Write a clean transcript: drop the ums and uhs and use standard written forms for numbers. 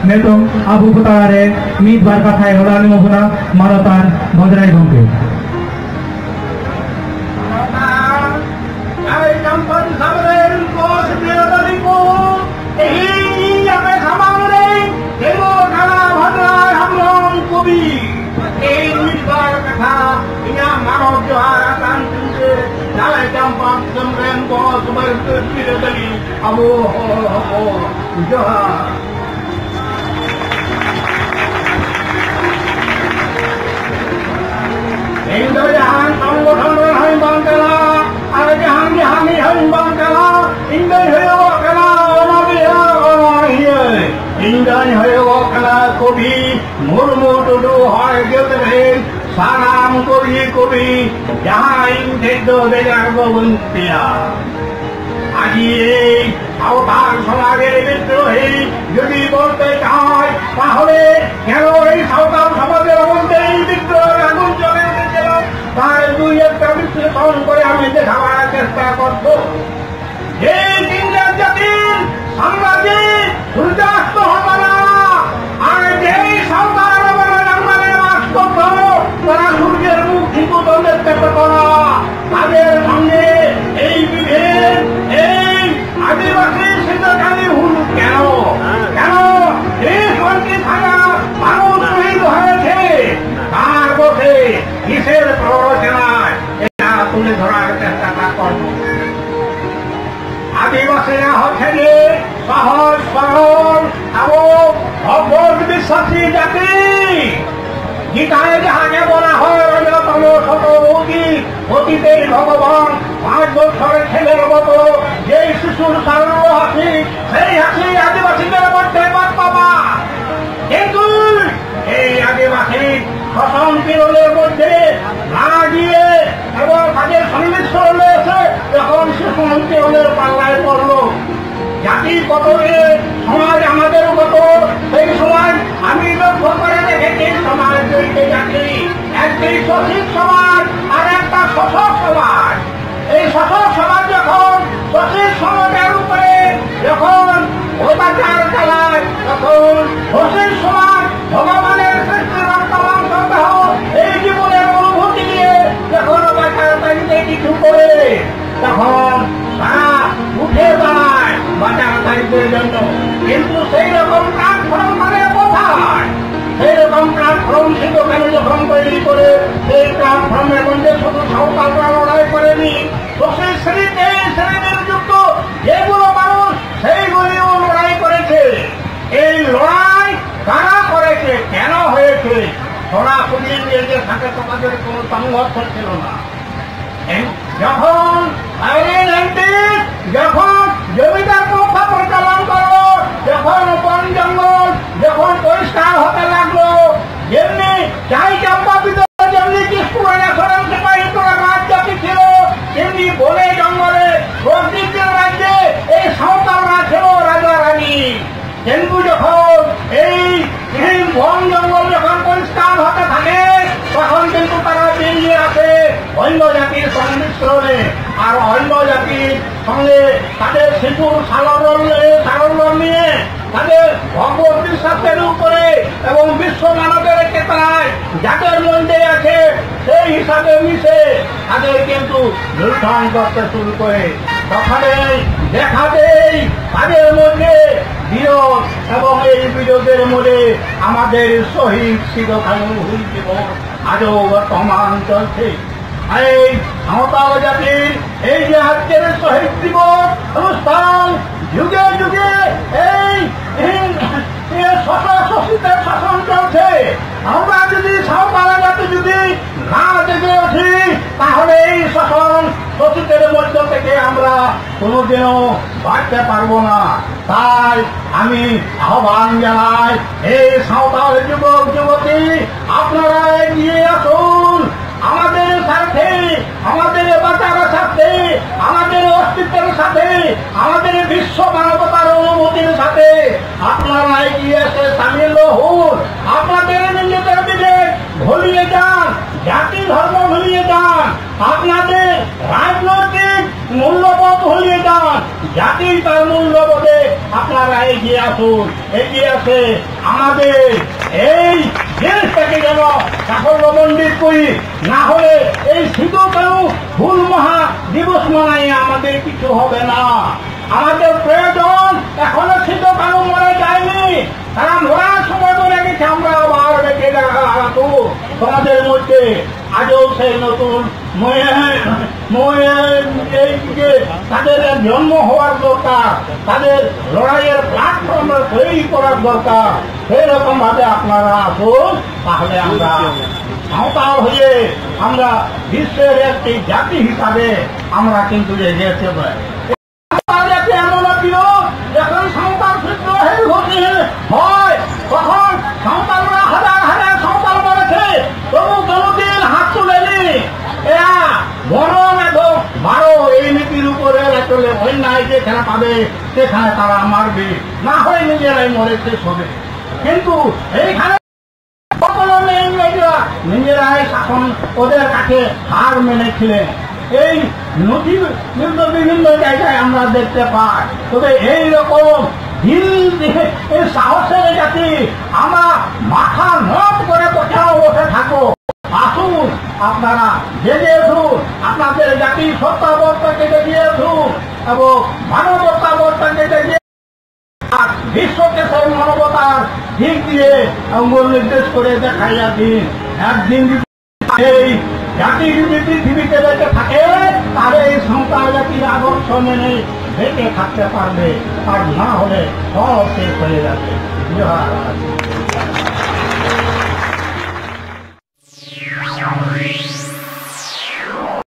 Metong Abu Putare Mid Barkatai Holani Mohuna Maratan Bajrai Gomke. Salam kobi jahain dedo dejar bawuntia. Aji sautar samagere bitrohi যদি বলতে চায় তাহলে কেন এই sautar সমাজের মধ্যে এই বিদ্রোহের আগুন জ্বলে উঠেছিল তার দুই একটা বিশ্লেষণ করে আমি দেখাবার চেষ্টা করব। এই তিনটা জাতির সাম্রাজ্যে সূর্যাস্ত হবে না, আর যেই sautar তারা সূর্যের মুখ ঠিকমতো দেখতে পেত না। তাদের সঙ্গে এই বিভেদ, এই আদিবাসী সিদ্ধকালী হুল কেন কেন দেশবন্দি থাকা মানুষ শহীদ হয়েছে তার বসে কিসের প্ররোচনায় এটা তুলে ধরার চেষ্টা করব। আদিবাসীরা হচ্ছে যে সহজ সরল এবং অবধ বিশ্বাসী জাতি। গীতায় যাহাকে বলা হয় অন্যতম শতমুখী অতীতের ভগবান 5 বছরের ছেলের মতো যেই শিশুর সারল হাসি, সেই হাসি আদিবাসীদের মধ্যে পাবা। কিন্তু এই আদিবাসী শোষণ পীড়নের মধ্যে না গিয়ে এবং তাদের সংমিশ্রণ রয়েছে যখন শোষণ পীড়নের পাল্লায় পড়ল। জাতি কত সমাজ আমাদের কত, সেই সমাজ আমি লক্ষ্য করে দেখেছি সমাজ দুইটি জাতি, একটি শোষিত সমাজ আর একটা শোষক সমাজ। এই শোষক সমাজ যখন শোষিত সমাজের উপরে যখন অত্যাচার চালায় তখন শোষিত সমাজ ভগবানের সৃষ্টির বর্তমান সন্দেহ এই জীবনের অনুভূতি নিয়ে যখন বাঁচার তাইতে কিছু করে তখন তারা উঠে দাঁড়ায় বাঁচার তাইতের জন্য। কিন্তু সেই রকম প্ল্যাটফর্ম মানে কোথায়? সেই রকম প্ল্যাটফর্ম ছিল কেন যখন তৈরি করে সেই প্ল্যাটফর্মের মধ্যে শুধু সাঁওতালরা লড়াই করেনি, শোষিত শ্রেণীতে শ্রেণীদের যুক্ত যেগুলো মানুষ সেইগুলিও লড়াই করেছে। এই লড়াই কারা করেছে, কেন হয়েছে? সরাসরি নিজেদের সাথে তোমাদের কোন সংঘর্ষ ছিল না। যখন যখন জমিদার পক্ষা পরিচালন করলো, যখন বন জঙ্গল যখন পরিষ্কার হতে লাগলো, যেমনি চাই চাম্পা ভিতরে যেমনি কিশোরেশ্বরের সিপাহী তোরা রাজ জাতি ছিল, তেমনি বনে জঙ্গলে প্রকৃতির রাজ্যে এই সাঁওতালরা ছিল রাজা রানী। কিন্তু যখন এই বন জঙ্গল যখন পরিষ্কার হতে থাকে তখন কিন্তু তারা বেরিয়ে আসে অন্য জাতির সংমিশ্রণে, আর অন্য জাতির সঙ্গে তাদের শিশুর সারল্য নিয়ে তাদের ভগবত বিশ্বাসের উপরে এবং বিশ্ব মানবের চেতনায় যাদের মধ্যে আছে সেই হিসাবে মিশে তাদের কিন্তু লুণ্ঠন করতে শুরু করে। তখন দেখা দেয় তাদের মধ্যে বিরোধ, এবং এই বিরোধের মধ্যে আমাদের শহীদ চিরকালীন হুল জীবন আজও বর্তমান চলছে। এই সাঁওতাল জাতির এই যে আজকের শহীদ দিবস অনুষ্ঠান যুগে যুগে এই শোষিতের শাসন চলছে। আমরা যদি সাঁওতাল জাতি যদি না জেগে উঠি তাহলে এই শাসন শোষিতের মধ্য থেকে আমরা কোনোদিনও বাঁচতে পারবো না। তাই আমি আহ্বান জানাই এই সাঁওতাল যুবক যুবতী, আপনারা এগিয়ে আসুন। আমাদের স্বার্থে, আমাদের বাঁচার স্বার্থে, আমাদের অস্তিত্বের সাথে, আমাদের বিশ্ব মানবতার অনুভূতির সাথে আপনারা এগিয়ে এসে সামিল হন। আপনাদের নিজেদের বিবেক ভুলিয়ে যান, জাতি ধর্ম ভুলিয়ে যান, আপনাদের রাজনৈতিক মূল্যবোধ ভুলিয়ে যান। যান, জাতি তার মূল্যবোধে আপনারা এগিয়ে আসুন, এগিয়ে আসে আমাদের এই দেশটাকে যেন সাফল্যমণ্ডিত করি। না হলে এই শীত কেউ হুল মহা দিবস মানাই আমাদের কিছু হবে না। আমাদের প্রয়োজন এখনো শীত কারো মনে যায়নি, তারা মরার সময় বলে গেছে আমরা আবার বেঁচে রাখবো তোমাদের মধ্যে। আজও সেই নতুন তাদের জন্ম হওয়ার দরকার, তাদের লড়াইয়ের প্ল্যাটফর্ম তৈরি করার দরকার। সেই রকম ভাবে আপনারা আসুন, তাহলে আমরা সাঁওতাল হয়ে আমরা বিশ্বের একটি জাতি হিসাবে আমরা কিন্তু এগিয়ে যেতে পারি। এমন প্রিয় যখন সাঁওতাল বিদ্রোহের ঘটনা হয় তখন সাঁওতালরা হাজার হাজার সাঁওতাল মরেছে, তবু কোনদিন হাত তুলেনি। এরা বরং এবং বারো এই নীতির উপরে চলে অন্যায় যেখানে পাবে সেখানে তারা মারবে, না হয় নিজেরাই মরে শেষ হবে। কিন্তু এইখানে নিজেরাই শাসন ওদের কাছে হার মেনেছিলেন। এই নদী বিভিন্ন জায়গায় আমরা দেখতে পাই। তবে এইরকম দিল এই সাহসের জাতি আমরা মাথা নত করে কোথাও বসে থাকো। আসুন আপনারা জেগে উঠুন, আপনাদের জাতি সত্তাবস্থাকে দেখিয়ে উঠুন এবং মানবতাবস্থাকে দেখিয়ে বিশ্বকে সেই মানবতার দিক দিয়ে অঙ্গুল নির্দেশ করে দেখাইয়া দিন। একদিন এই জাতি যদি পৃথিবীতে বেঁচে থাকে তাহলে এই সাঁওতাল জাতির আদর্শ মেনে বেঁচে থাকতে পারবে, আর না হলে সব শেষ হয়ে যাবে।